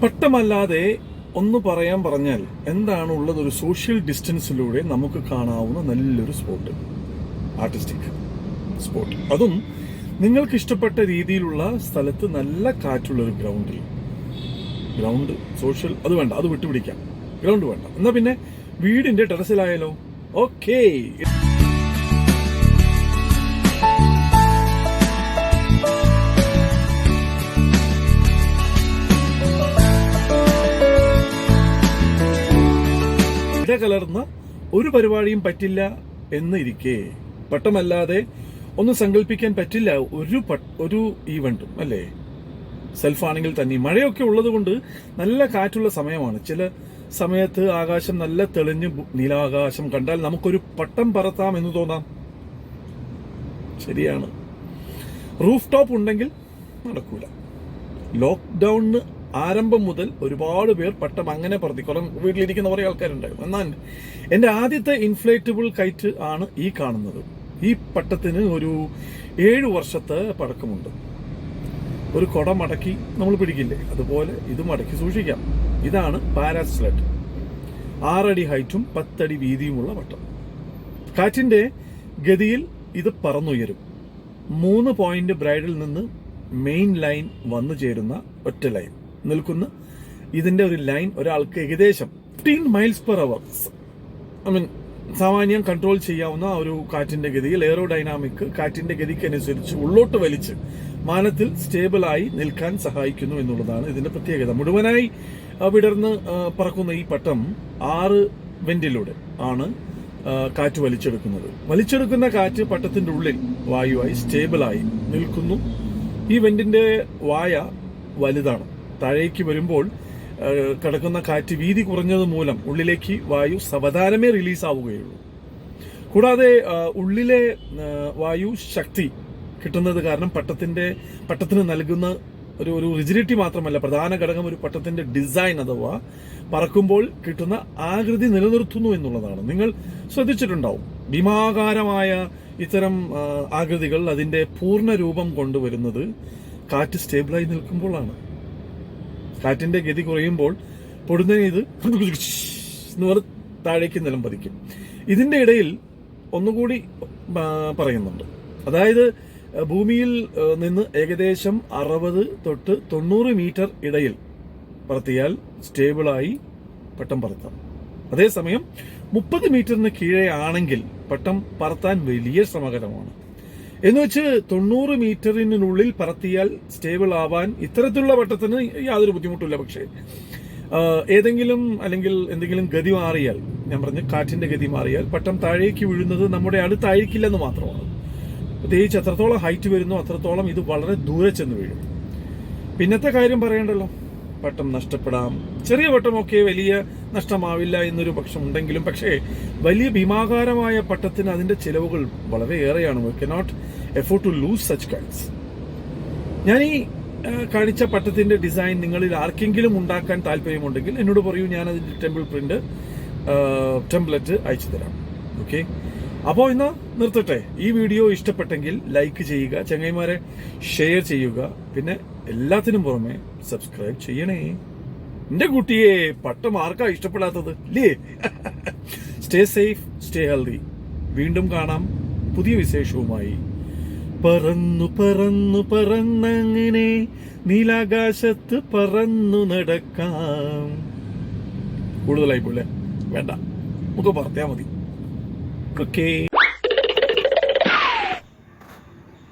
പട്ടമല്ലാതെ ഒന്ന് പറഞ്ഞാൽ എന്താണ് ഉള്ളത്? ഒരു സോഷ്യൽ ഡിസ്റ്റൻസിലൂടെ നമുക്ക് കാണാവുന്ന നല്ലൊരു സ്പോട്ട്, ആർട്ടിസ്റ്റിക് സ്പോട്ട്, അതും നിങ്ങൾക്ക് ഇഷ്ടപ്പെട്ട രീതിയിലുള്ള സ്ഥലത്ത്, നല്ല കാറ്റുള്ളൊരു ഗ്രൗണ്ടിൽ. ഗ്രൗണ്ട് സോഷ്യൽ അത് വേണ്ട, അത് വിട്ടുപിടിക്കാം. ഗ്രൗണ്ട് വേണ്ട, എന്നാ പിന്നെ വീടിന്റെ ടെറസിലായാലോ? ഓക്കേ. കലർന്ന ഒരു പരിപാടിയും പറ്റില്ല എന്നിരിക്കെ, പട്ടമല്ലാതെ ഒന്നും സങ്കല്പിക്കാൻ പറ്റില്ല ഒരു ഈവന്റും, അല്ലേ? സെൽഫാണെങ്കിൽ തന്നെ മഴയൊക്കെ ഉള്ളത് കൊണ്ട് നല്ല കാറ്റുള്ള സമയമാണ്. ചില സമയത്ത് ആകാശം നല്ല തെളിഞ്ഞ് നീലാകാശം കണ്ടാൽ നമുക്കൊരു പട്ടം പറത്താം എന്ന് തോന്നാം. ശരിയാണ്. റൂഫ് ടോപ്പ് ഉണ്ടെങ്കിൽ നടക്കൂല. ലോക്ക്ഡൌണിന് ആരംഭം മുതൽ ഒരുപാട് പേർ പട്ടം അങ്ങനെ പറത്തി, കുറെ വീട്ടിലിരിക്കുന്ന കുറെ ആൾക്കാരുണ്ടായിരുന്നു. എന്നാൽ എന്റെ ആദ്യത്തെ ഇൻഫ്ലേറ്റബിൾ കൈറ്റ് ആണ് ഈ കാണുന്നത്. ഈ പട്ടത്തിന് ഒരു 7 വർഷത്തെ പഴക്കമുണ്ട്. ഒരു കുട മടക്കി നമ്മൾ പിടിക്കില്ലേ, അതുപോലെ ഇത് മടക്കി സൂക്ഷിക്കാം. ഇതാണ് പാരാസ്ലെറ്റ്. 6 അടി ഹൈറ്റും 10 അടി വീതിയുമുള്ള പട്ടം. കാറ്റിന്റെ ഗതിയിൽ ഇത് പറന്നുയരും. 3 പോയിന്റ് ബ്രൈഡിൽ നിന്ന് മെയിൻ ലൈൻ വന്നു ചേരുന്ന ഒറ്റ ലൈൻ നിൽക്കുന്ന ഇതിന്റെ ഒരു ലൈൻ ഒരാൾക്ക് ഏകദേശം 15 മൈൽസ് പെർ അവർ സാമാന്യം കൺട്രോൾ ചെയ്യാവുന്ന ഒരു കാറ്റിന്റെ ഗതിയിൽ എയറോഡൈനാമിക് കാറ്റിന്റെ ഗതിക്കനുസരിച്ച് ഉള്ളോട്ട് വലിച്ച് മാനത്തിൽ സ്റ്റേബിളായി നിൽക്കാൻ സഹായിക്കുന്നു എന്നുള്ളതാണ് ഇതിന്റെ പ്രത്യേകത. മുഴുവനായി വിടർന്ന് പറക്കുന്ന ഈ പട്ടം 6 വെന്റിലൂടെ ആണ് കാറ്റ് വലിച്ചെടുക്കുന്നത്. വലിച്ചെടുക്കുന്ന കാറ്റ് പട്ടത്തിന്റെ ഉള്ളിൽ വായുവായി സ്റ്റേബിളായി നിൽക്കുന്നു. ഈ വെന്റിന്റെ വായ വലുതാണ്. താഴേക്ക് വരുമ്പോൾ കടക്കുന്ന കാറ്റ് വീതി കുറഞ്ഞത് മൂലം ഉള്ളിലേക്ക് വായു സാവധാനമേ റിലീസ് ആവുകയുള്ളൂ. കൂടാതെ ഉള്ളിലെ വായു ശക്തി കിട്ടുന്നത് കാരണം പട്ടത്തിന് നൽകുന്ന ഒരു റിജിഡിറ്റി മാത്രമല്ല, പ്രധാന ഘടകം ഒരു പട്ടത്തിന്റെ ഡിസൈൻ അഥവാ പറക്കുമ്പോൾ കിട്ടുന്ന ആകൃതി നിലനിർത്തുന്നു എന്നുള്ളതാണ്. നിങ്ങൾ ശ്രദ്ധിച്ചിട്ടുണ്ടാവും, ഭീമാകാരമായ ഇത്തരം ആകൃതികൾ അതിന്റെ പൂർണ്ണ രൂപം കൊണ്ടുവരുന്നത് കാറ്റ് സ്റ്റേബിളായി നിൽക്കുമ്പോഴാണ്. കാറ്റിന്റെ ഗതി കുറയുമ്പോൾ പൊടുന്നതിന് ഇത് താഴേക്ക് നിലം പതിക്കും. ഇതിന്റെ ഇടയിൽ ഒന്നുകൂടി പറയുന്നുണ്ട്. അതായത് ഭൂമിയിൽ നിന്ന് ഏകദേശം 60 തൊട്ട് 90 മീറ്റർ ഇടയിൽ പറത്തിയാൽ സ്റ്റേബിളായി പട്ടം പറത്താം. അതേസമയം 30 മീറ്ററിന് കീഴേ ആണെങ്കിൽ പട്ടം പറത്താൻ വലിയ ശ്രമകരമാണ്. എന്നുവെച്ച് 90 മീറ്ററിനുള്ളിൽ പറത്തിയാൽ സ്റ്റേബിൾ ആവാൻ ഇത്തരത്തിലുള്ള പട്ടത്തിന് യാതൊരു ബുദ്ധിമുട്ടില്ല. പക്ഷേ ഏതെങ്കിലും അല്ലെങ്കിൽ എന്തെങ്കിലും ഗതി മാറിയാൽ, ഞാൻ പറഞ്ഞ കാറ്റിന്റെ ഗതി മാറിയാൽ പട്ടം താഴേക്ക് വീഴുന്നത് നമ്മുടെ അടുത്തായിരിക്കില്ലെന്ന് മാത്രമാണ്. പ്രത്യേകിച്ച് എത്രത്തോളം ഹൈറ്റ് വരുന്നോ അത്രത്തോളം ഇത് വളരെ ദൂരെ ചെന്ന് വീഴും. പിന്നത്തെ കാര്യം പറയണ്ടല്ലോ, പട്ടം നഷ്ടപ്പെടാം. ചെറിയ പട്ടമൊക്കെ വലിയ നഷ്ടമാവില്ല എന്നൊരു പക്ഷം ഉണ്ടെങ്കിലും, പക്ഷേ വലിയ ഭീമാകാരമായ പട്ടത്തിന് അതിന്റെ ചിലവുകൾ വളരെ ഏറെയാണ്. We cannot afford to lose such kites. ഞാൻ ഈ കാണിച്ച പട്ടത്തിന്റെ ഡിസൈൻ നിങ്ങളിൽ ആർക്കെങ്കിലും ഉണ്ടാക്കാൻ താല്പര്യമുണ്ടെങ്കിൽ എന്നോട് പറയൂ, ഞാൻ അതിന്റെ ടെംപ്ലേറ്റ് അയച്ചു തരാം. ഓക്കെ, അപ്പോൾ ഇന്ന് നിർത്തട്ടെ. ഈ വീഡിയോ ഇഷ്ടപ്പെട്ടെങ്കിൽ ലൈക്ക് ചെയ്യുക, ചങ്ങായിമാരെ ഷെയർ ചെയ്യുക, പിന്നെ എല്ലാത്തിനും പുറമെ സബ്സ്ക്രൈബ് ചെയ്യണേ. എന്റെ കുട്ടിയെ, പട്ടം ആർക്കാ ഇഷ്ടപ്പെടാത്തത് ഇല്ലേ? Stay safe, stay healthy. വീണ്ടും കാണാം പുതിയ വിശേഷവുമായി. പറന്നു പറന്നു പറന്നങ്ങനെ നീലാകാശത്ത് പറന്നു നടക്കാം. കൂടുതലായി പോലെ വേണ്ട, നമുക്ക് പറത്തിയാ മതി. Okay.